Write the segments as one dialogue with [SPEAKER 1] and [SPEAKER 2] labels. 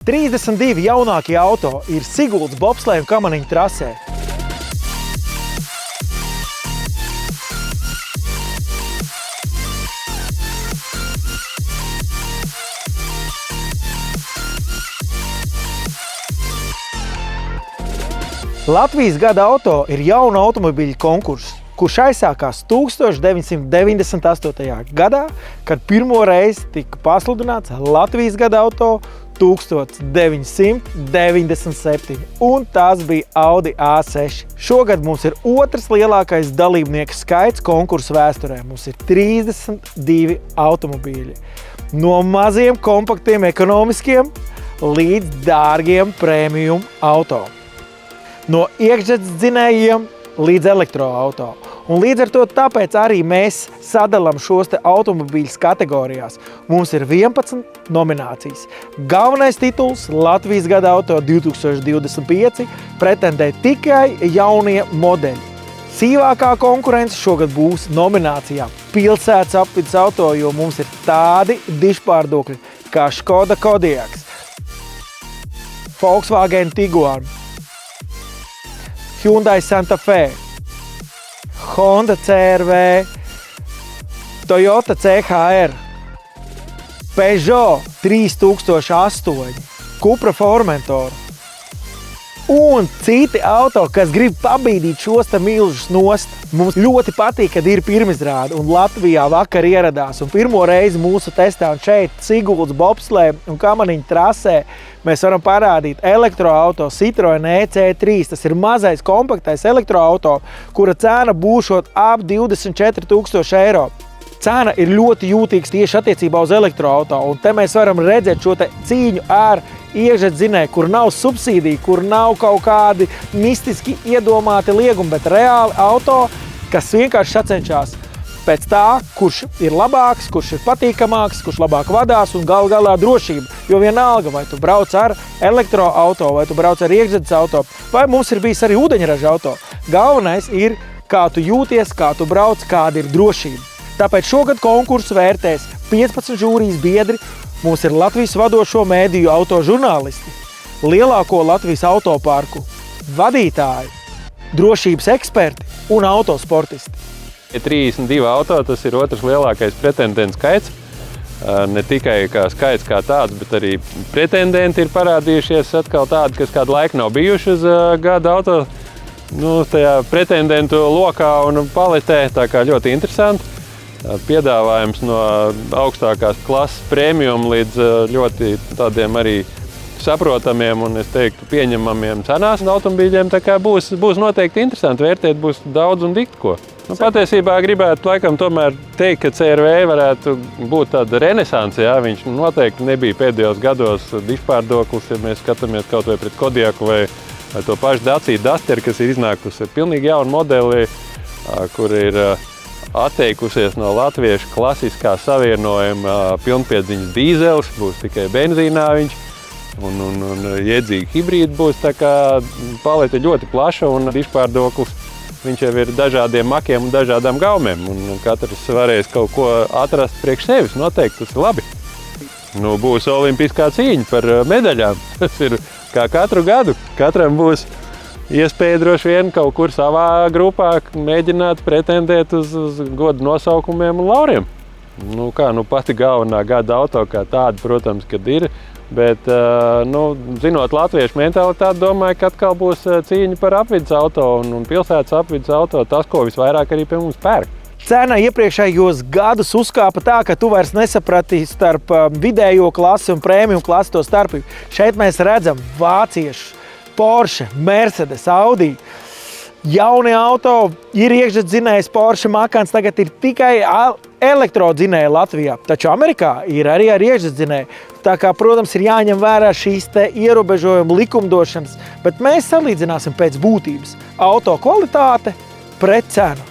[SPEAKER 1] 32 jaunākie auto ir Siguldas bobsleja un kamaniņu trasē. Latvijas gada auto ir jauna automobiļu konkurss, kurš aizsākās 1998. gadā, kad pirmo reizi tika pasludināts Latvijas gada auto 1997, un tās bija Audi A6. Šogad mums ir otrs lielākais dalībnieku skaits konkursu vēsturē. Mums ir 32 automobīļi. No maziem, kompaktiem, ekonomiskiem līdz dārgiem premium auto. No iekšzemes dzinējiem līdz elektroauto. Un līdz ar to tāpēc arī mēs sadalām šos te automobīļus kategorijās. Mums ir 11 nominācijas. Galvenais tituls Latvijas gada auto 2025 pretendē tikai jaunie modeļi. Sīvākā konkurence šogad būs nominācijā pilsētas apvidas auto, jo mums ir tādi dižpārdokļi kā Škoda Kodiaqs, Volkswagen Tiguan, Hyundai Santa Fe, Honda CR-V, Toyota CHR, Peugeot 3008, Cupra Formentor un citi auto, kas grib pabīdīt šos te milžus nost. Mums ļoti patīk, kad ir pirmizrāde, un Latvijā vakar ieradās, un pirmo reizi mūsu testā un šeit Siguldas bobsleja un kamaniņu trasē mēs varam parādīt elektroauto Citroen EC3. Tas ir mazais kompaktais elektroauto, kura cena būšot ap 24 000 eiro. Cena ir ļoti jūtīgs tieši attiecībā uz elektroauto, un te mēs varam redzēt šo te cīņu ar iekšzemes dzinēju, kur nav subsīdija, kur nav kaut kādi mistiski iedomāti liegumi, bet reāli auto, kas vienkārši sacenšās pēc tā, kurš ir labāks, kurš ir patīkamāks, kurš labāk vadās un galā drošība. Jo vienalga, vai tu brauc ar elektroauto, vai tu brauc ar iekšzemes auto, vai mums ir bijis arī ūdeņraža auto. Galvenais ir, kā tu jūties, kā tu brauc, kāda ir drošība. Tāpēc šogad konkursu vērtēs 15 žūrijas biedri. Mums ir Latvijas vadošo mēdīju auto žurnālisti, lielāko Latvijas autoparku vadītāji, drošības eksperti un autosportisti.
[SPEAKER 2] 32 auto, tas ir otrs lielākais pretendentu skaits. Ne tikai kā skaits kā tāds, bet arī pretendenti ir parādījušies atkal tādi, kas kādu laiku nav bijuši uz gada auto. Tajā pretendentu lokā un paletē, tā kā ļoti interesanti. Piedāvājums no augstākās klases premium līdz ļoti tādiem arī saprotamiem un, es teiktu, pieņemamiem cenās automobīļiem. Tā kā būs noteikti interesanti vērtēt, būs daudz un dikti ko. Patiesībā gribētu laikam tomēr teikt, ka CR-V varētu būt tāda renesanse. Jā? Viņš noteikti nebija pēdējos gados dižpārdoklis, ja mēs skatāmies kaut vai pret Kodiaqu vai to pašu Dacia Duster, kas ir iznākusi ar pilnīgi jaunu modeli, kur ir atteikusies no latviešu klasiskā savienojuma pilnpiedziņas dīzelis, būs tikai benzīnā viņš, un iedzīgi hibrīdi būs, tā kā palete ļoti plaša un dižpārdoklis. Viņš jau ir dažādiem makiem un dažādām gaumēm, un katrs varēs kaut ko atrast priekš sevis, noteikti tas ir labi. Būs olimpiskā cīņa par medaļām, tas ir kā katru gadu, katram būs iespēja droši vien kaut kur savā grupā mēģināt pretendēt uz godu nosaukumiem un lauriem. Pati galvenā gada auto kā tāda, protams, kad ir, bet, zinot latviešu mentalitāti, domāju, ka atkal būs cīņa par apvidas auto un pilsētas apvidas auto, tas, ko visvairāk arī pie mums pērk.
[SPEAKER 1] Cena iepriekšējos gadus uzkāpa tā, ka tu vairs nesaprati starp vidējo klasi un premium klasi to starpību. Šeit mēs redzam vāciešus, Porsche, Mercedes, Audi. Jaunie auto ir iekšzemes dzinējs Porsche Macans, tagad ir tikai elektrodzinēji Latvijā. Taču Amerikā ir arī ar iekšzemes dzinēju. Tā kā, protams, ir jāņem vērā šīs te ierobežojuma likumdošanas, bet mēs salīdzināsim pēc būtības auto kvalitāte pret cenu.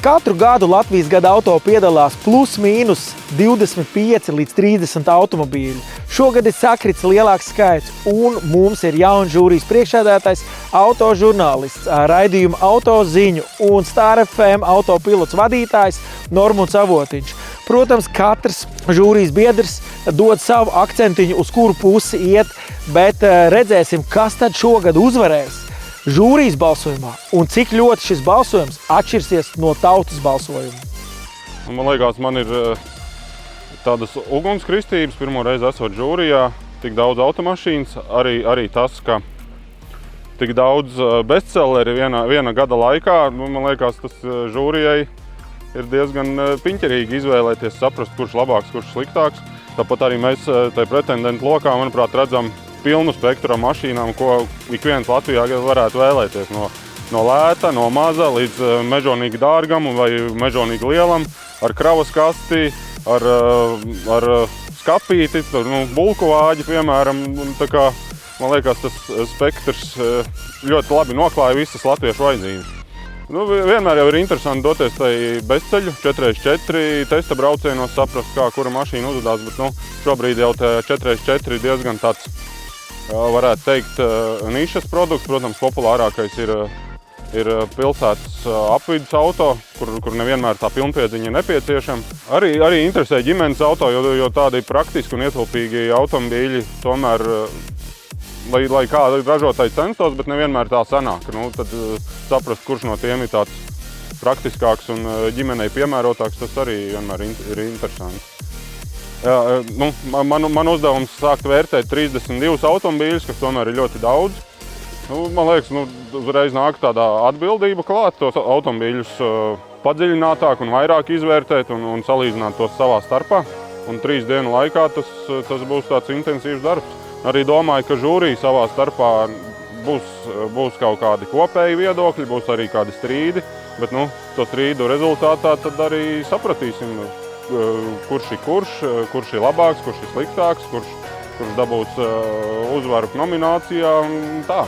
[SPEAKER 1] Katru gadu Latvijas gada auto piedalās plus mīnus 25 līdz 30 automobīļu. Šogad ir sakrits lielāks skaits, un mums ir jauns žūrijas priekšsēdētājs, autožurnālists, raidījuma Autoziņu un Star FM autopilots vadītājs Normunds Avotiņš. Protams, katrs žūrijas biedrs dod savu akcentiņu, uz kuru pusi iet, bet redzēsim, kas tad šogad uzvarēs žūrijas balsojumā un cik ļoti šis balsojums atšķirsies no tautas balsojuma.
[SPEAKER 3] Man liekas, man ir tādas ugunskristības, pirmo reizi esot žūrijā, tik daudz automašīnas, arī tas, ka tik daudz bestselleri viena gada laikā. Man liekas, tas žūrijai ir diezgan piņķerīgi izvēlēties, saprast, kurš labāks, kurš sliktāks. Tāpat arī mēs tai pretendentu lokā, manuprāt, redzam pilnu spektru mašīnām, ko ik viens Latvijā varētu vēlēties. No lēta, no maza līdz mežonīgi dārgam vai mežonīgi lielam, ar kravas kasti, ar skapīti, bulku vāģi, piemēram. Tā kā, man liekas, tas spektrs ļoti labi noklāja visas latviešu vajadzības. Vienmēr jau ir interesanti doties tai bezceļu, 4x4 testa braucienos, saprast, kā kura mašīna uzvedās, bet šobrīd jau 4x4 diezgan tāds, varētu teikt, nišas produkts. Protams, populārākais ir pilsētas apvidus auto, kur nevienmēr tā pilnpiedziņa ir nepieciešama. Arī interesē ģimenes auto, jo tādi praktiski un ietilpīgi automobīļi tomēr, lai kā ražotājs censtos, bet nevienmēr tā sanāk. Tad saprast, kurš no tiem ir tāds praktiskāks un ģimenei piemērotāks, tas arī vienmēr ir interesanti. Man uzdevums sākt vērtēt 32 automobīļus, kas tomēr ir ļoti daudz. Man liekas, uzreiz nāk tādā atbildība klāt tos automobīļus padziļinātāk un vairāk izvērtēt un salīdzināt tos savā starpā. Un 3 dienu laikā tas būs tāds intensīvs darbs. Arī domāju, ka žūrija savā starpā būs kaut kādi kopēji viedokļi, būs arī kādi strīdi, bet to strīdu rezultātā tad arī sapratīsim, kurš ir labāks, kurš ir sliktāks, kurš dabūs uzvaru nominācijā un tā.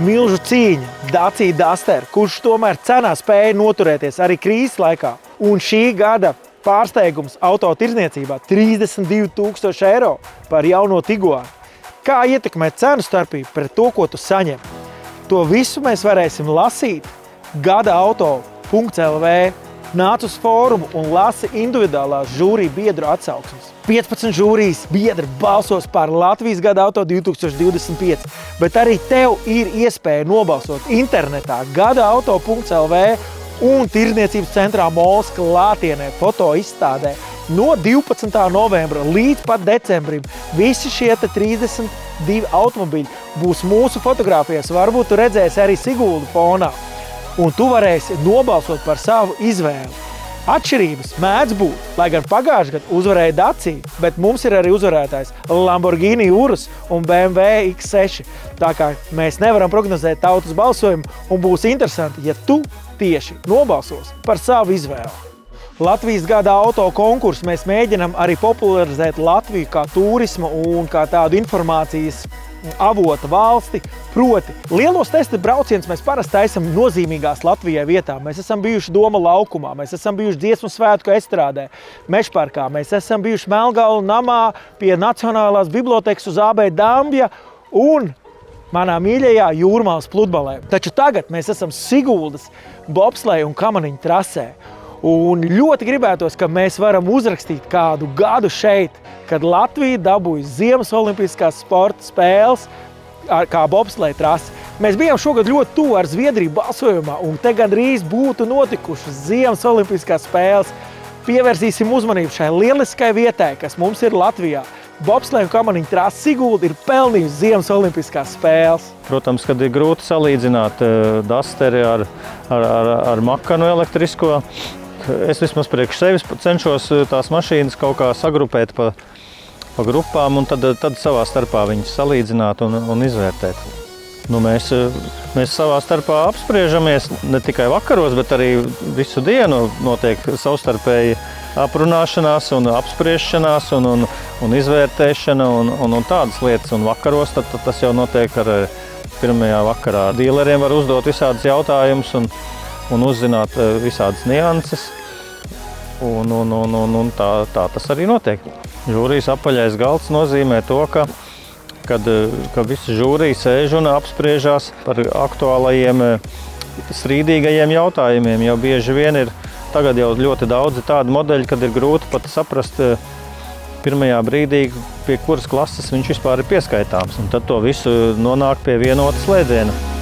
[SPEAKER 1] Milžu cīņa, Dacia Duster, kurš tomēr cenā spēja noturēties arī krīzes laikā. Un šī gada pārsteigums autotirdzniecībā 32 000 eiro par jauno Tiguan. Kā ietekmē cenu starpību pret to, ko tu saņem? To visu mēs varēsim lasīt gadaauto.lv. Nāc uz fórumu un lasi individuālās žūrija biedru atsauksmes. 15 žūrijas biedri balsos par Latvijas gada auto 2025, bet arī tev ir iespēja nobalsot internetā gadaauto.lv un Tirdzniecības centrā Mols klātienē foto izstādē no 12. novembra līdz pat decembrim. Visi šie 32 automobīļi būs mūsu fotogrāfijas, varbūt tu redzēsi arī Siguldu fonā, un tu varēsi nobalsot par savu izvēli. Atšķirības mēdz būt, lai gan pagājušajā gadā uzvarēja Dacia, bet mums ir arī uzvarētājs Lamborghini Urus un BMW X6. Tā kā mēs nevaram prognozēt tautas balsojumu, un būs interesanti, ja tu tieši nobalsos par savu izvēli. Latvijas gada auto konkursu mēs mēģinam arī popularizēt Latviju kā turisma un kā tādu informācijas avota valsti. Proti, lielos testa braucienus mēs parasti taisam nozīmīgās Latvijai vietām. Mēs esam bijuši Doma laukumā, mēs esam bijuši Dziesmu svētku estrādē, Mežparkā, mēs esam bijuši Melngalnu namā pie Nacionālās bibliotekas uz AB Dambja un manā mīļajā Jūrmālas pludmalē. Taču tagad mēs esam Siguldas bobsleja un kamaniņu trasē. Un ļoti gribētos, ka mēs varam uzrakstīt kādu gadu šeit, kad Latvija dabūja Ziemas olimpiskās sporta spēles kā bobsleja trasi. Mēs bijām šogad ļoti tuvu ar Zviedriju balsojumā, un te gandrīz būtu notikušas Ziemas olimpiskās spēles. Pievērsīsim uzmanību šai lieliskai vietai, kas mums ir Latvijā. Bobsleja un kamaniņu trasi Sigulda ir pelnījusi Ziemas olimpiskās spēles.
[SPEAKER 4] Protams, kad ir grūti salīdzināt Dusteri ar Makanu elektrisko. Es vismaz priekš sevis cenšos tās mašīnas kaut kā sagrupēt pa grupām un tad savā starpā viņas salīdzināt un izvērtēt. Mēs savā starpā apspriežamies ne tikai vakaros, bet arī visu dienu notiek savstarpēji aprunāšanās un apspriešanās un izvērtēšana un tādas lietas. Un vakaros tas jau notiek ar pirmajā vakarā. Dīleriem var uzdot visādas jautājumus un uzzināt visādas nianses. Un tā tas arī notiek. Žūrijas apaļais galds nozīmē to, ka visi žūrija sēž un apspriežās par aktuālajiem strīdīgajiem jautājumiem, jo bieži vien ir tagad jau ļoti daudz tādu modeļu, kad ir grūti pat saprast pirmajā brīdī, pie kuras klases viņš vispār ir pieskaitāms. Un tad to visu nonāk pie vienota slēdziena.